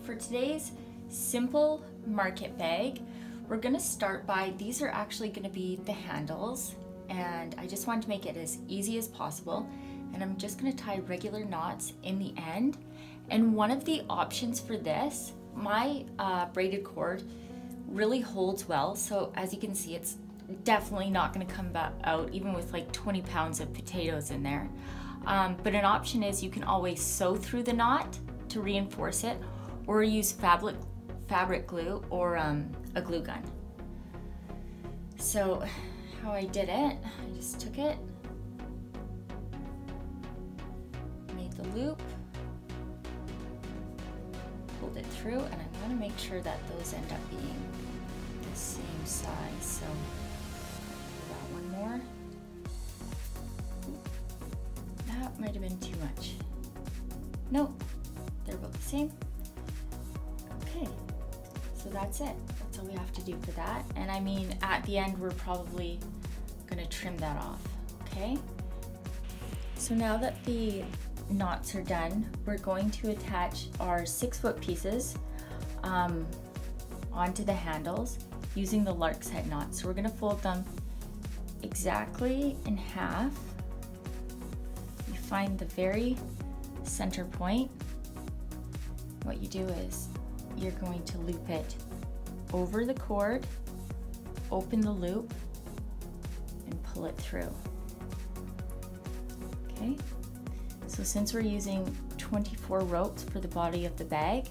for today's simple market bag, we're gonna start by, these are actually gonna be the handles, and I just wanted to make it as easy as possible. And I'm just gonna tie regular knots in the end. And one of the options for this, my braided cord really holds well. So as you can see, it's definitely not gonna come out even with like 20 pounds of potatoes in there. But an option is you can always sew through the knot to reinforce it, or use fabric glue or a glue gun. So how I did it, I just took it, made the loop, pulled it through, and I want to make sure that those end up being the same size. So that one more. That might have been too much. Nope, they're both the same. Okay, so that's it. That's all we have to do for that. And I mean, at the end, we're probably gonna trim that off, okay? So now that the knots are done, we're going to attach our 6-foot pieces onto the handles using the lark's head knot. So we're gonna fold them exactly in half. You find the very center point. What you do is you're going to loop it over the cord, open the loop, and pull it through. Okay, so since we're using 24 ropes for the body of the bag,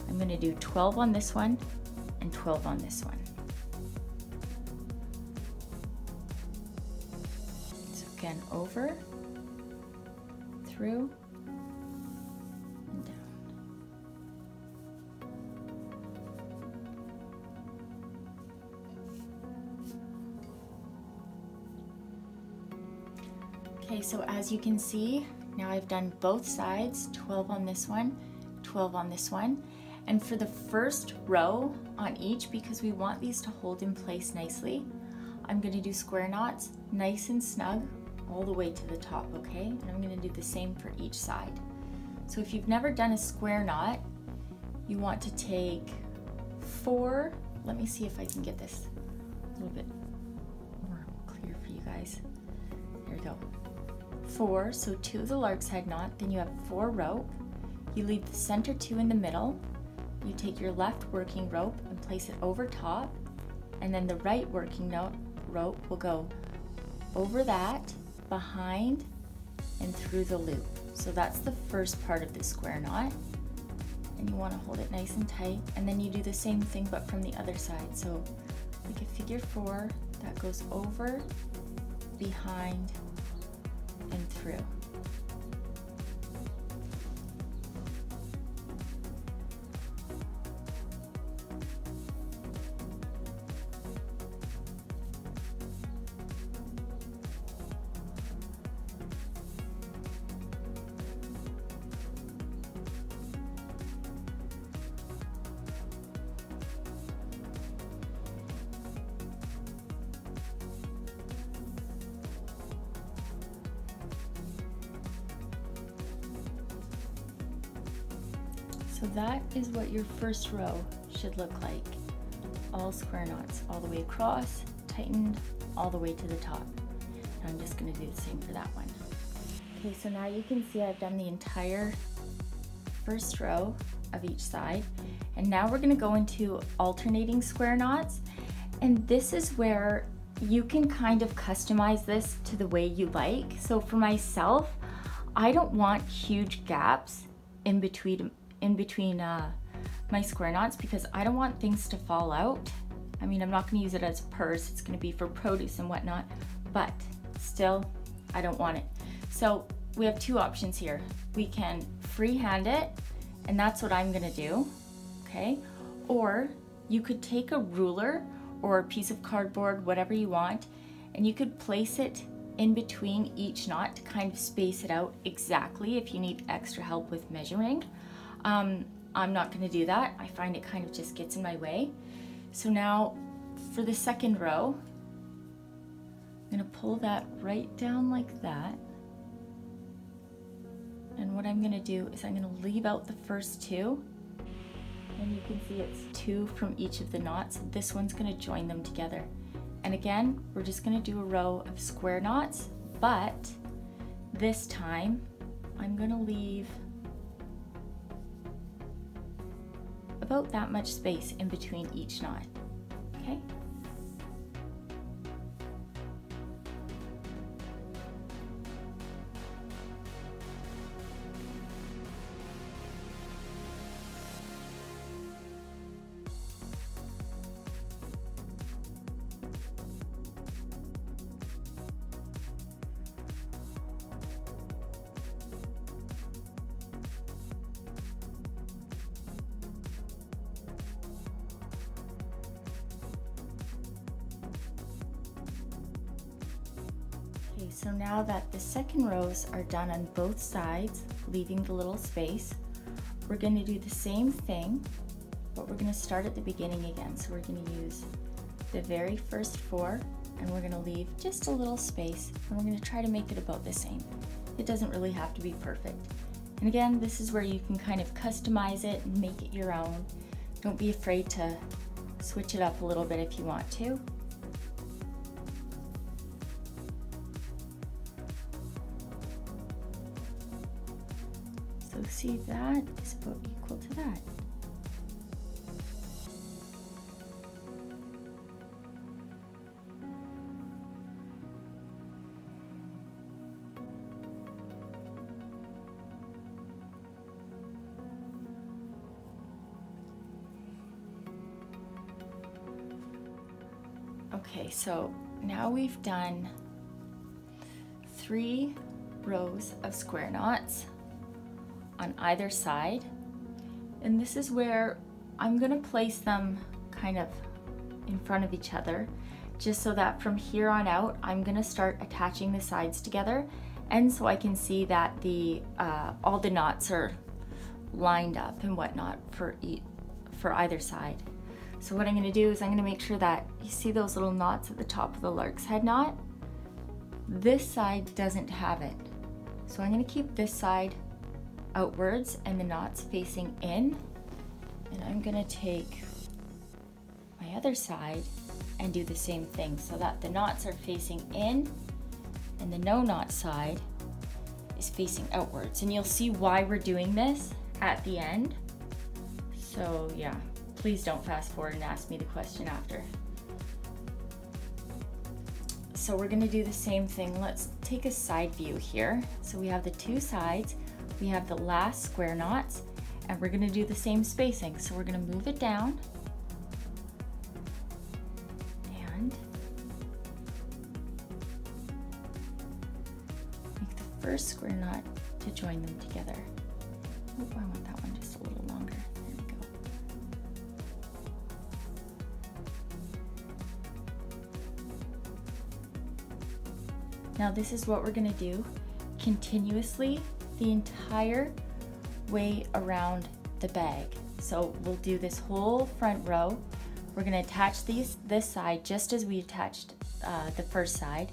I'm going to do 12 on this one and 12 on this one. So again, over, through, and down. Okay, so as you can see, now I've done both sides, 12 on this one, 12 on this one. And for the first row on each, because we want these to hold in place nicely, I'm gonna do square knots, nice and snug, all the way to the top, okay? And I'm gonna do the same for each side. So if you've never done a square knot, you want to take 4, let me see if I can get this a little bit more clear for you guys. There we go. 4, so 2 of the lark's head knot, then you have 4 rope. You leave the center 2 in the middle. You take your left working rope and place it over top, and then the right working rope will go over that, behind, and through the loop. So that's the first part of the square knot, and you want to hold it nice and tight, and then you do the same thing but from the other side. So like a figure 4 that goes over, behind, and through. So that is what your first row should look like. All square knots, all the way across, tightened, all the way to the top. And I'm just gonna do the same for that one. Okay, so now you can see I've done the entire first row of each side. And now we're gonna go into alternating square knots. And this is where you can kind of customize this to the way you like. So for myself, I don't want huge gaps in between my square knots because I don't want things to fall out. I mean, I'm not gonna use it as a purse, it's gonna be for produce and whatnot, but still, I don't want it. So we have 2 options here. We can freehand it, and that's what I'm gonna do, okay? Or you could take a ruler or a piece of cardboard, whatever you want, and you could place it in between each knot to kind of space it out exactly if you need extra help with measuring. I'm not gonna do that. I find it kind of just gets in my way. So now for the second row, I'm gonna pull that right down like that. And what I'm gonna do is I'm gonna leave out the first 2 And you can see it's 2 from each of the knots. This one's gonna join them together. And again, we're just gonna do a row of square knots, but this time I'm gonna leave about that much space in between each knot, okay? Okay, so now that the second rows are done on both sides, leaving the little space, we're going to do the same thing, but we're going to start at the beginning again. So we're going to use the very first 4, and we're going to leave just a little space, and we're going to try to make it about the same. It doesn't really have to be perfect. And again, this is where you can kind of customize it and make it your own. Don't be afraid to switch it up a little bit if you want to. So see, that is about equal to that. Okay, so now we've done 3 rows of square knots on either side, and this is where I'm gonna place them kind of in front of each other, just so that from here on out I'm gonna start attaching the sides together, and so I can see that the all the knots are lined up and whatnot for either side. So what I'm gonna do is I'm gonna make sure that you see those little knots at the top of the lark's head knot. This side doesn't have it, so I'm gonna keep this side outwards and the knots facing in, and I'm gonna take my other side and do the same thing so that the knots are facing in and the no knot side is facing outwards. And you'll see why we're doing this at the end. So yeah, please don't fast forward and ask me the question after. So we're gonna do the same thing. Let's take a side view here. So we have the 2 sides, we have the last square knots, and we're gonna do the same spacing. So we're gonna move it down and make the first square knot to join them together. Oh, I want that one just a little longer. There we go. Now this is what we're gonna do continuously the entire way around the bag. So we'll do this whole front row. We're gonna attach this side just as we attached the first side,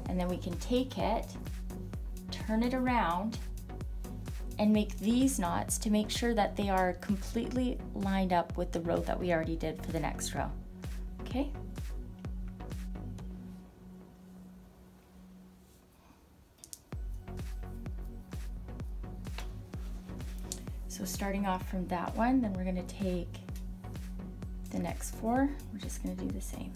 and then we can take it, turn it around, and make these knots to make sure that they are completely lined up with the row that we already did for the next row, okay? So starting off from that one, then we're gonna take the next 4, we're just gonna do the same.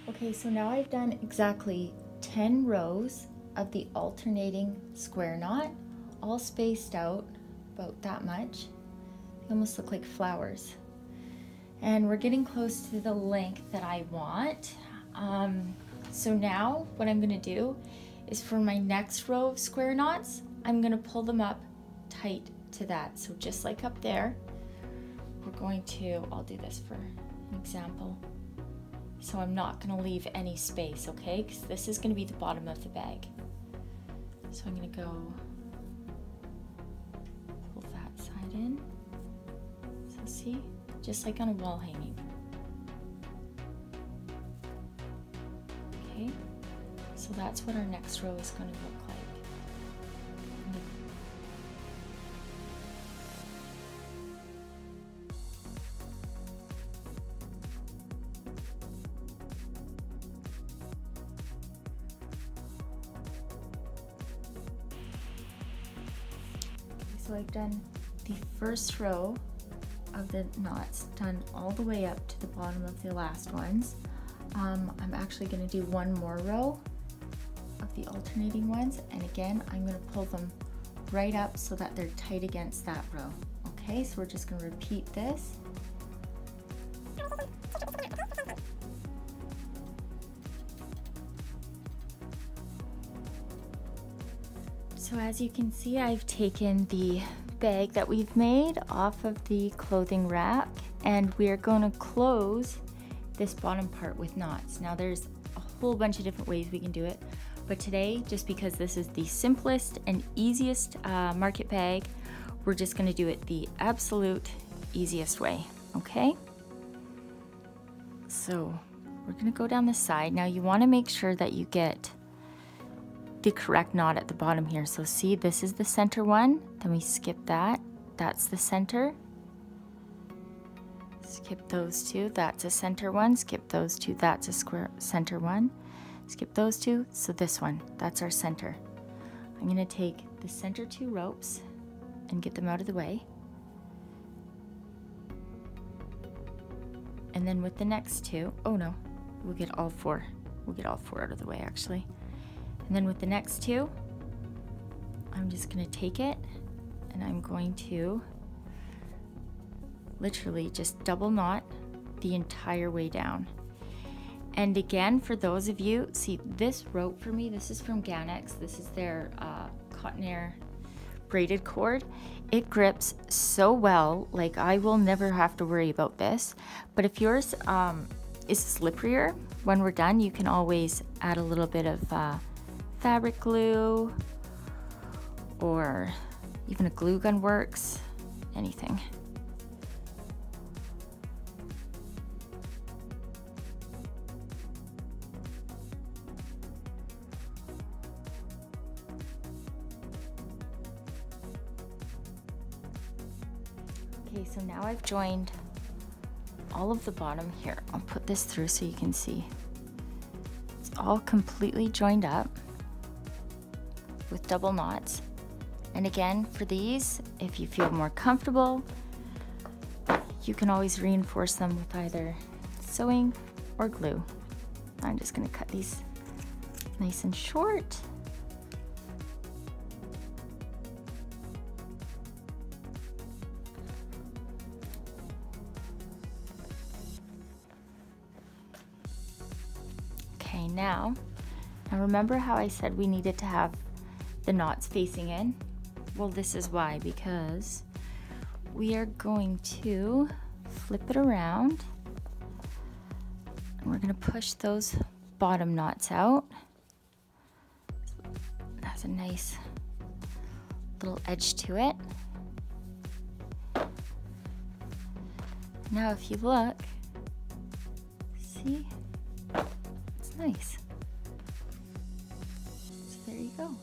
Okay, so now I've done exactly 10 rows of the alternating square knot, all spaced out about that much. They almost look like flowers. And we're getting close to the length that I want. So now what I'm gonna do is for my next row of square knots, I'm gonna pull them up tight to that. So just like up there, we're going to, I'll do this for an example. So I'm not gonna leave any space, okay? Because this is gonna be the bottom of the bag. So I'm gonna go pull that side in. So see, just like on a wall hanging. So that's what our next row is going to look like. So I've done the first row of the knots, done all the way up to the bottom of the last ones. I'm actually going to do one more row of the alternating ones, and again I'm going to pull them right up so that they're tight against that row. Okay, so we're just going to repeat this. So as you can see, I've taken the bag that we've made off of the clothing rack, and we're going to close this bottom part with knots. Now there's a whole bunch of different ways we can do it, but today, just because this is the simplest and easiest market bag, we're just going to do it the absolute easiest way, okay? So we're going to go down the side. Now you want to make sure that you get the correct knot at the bottom here. So see, this is the center one, then we skip that, that's the center. Skip those two, that's a center one, skip those two, that's a square center one, skip those two, so this one, that's our center. I'm going to take the center two ropes and get them out of the way. And then with the next two, oh no, we'll get all four out of the way actually. And then with the next two, I'm just going to take it and I'm going to literally just double knot the entire way down. And again, for those of you, see this rope for me, this is from Ganxxet. This is their cotton air braided cord. It grips so well, like I will never have to worry about this. But if yours is slipperier, when we're done, you can always add a little bit of fabric glue, or even a glue gun works, anything. Okay, so now I've joined all of the bottom here. I'll put this through so you can see. It's all completely joined up with double knots. And again, for these, if you feel more comfortable, you can always reinforce them with either sewing or glue. I'm just going to cut these nice and short. Okay, now remember how I said we needed to have the knots facing in? Well, this is why, because we are going to flip it around and we're going to push those bottom knots out. That's a nice little edge to it. Now if you look, see, it's nice. So there you go.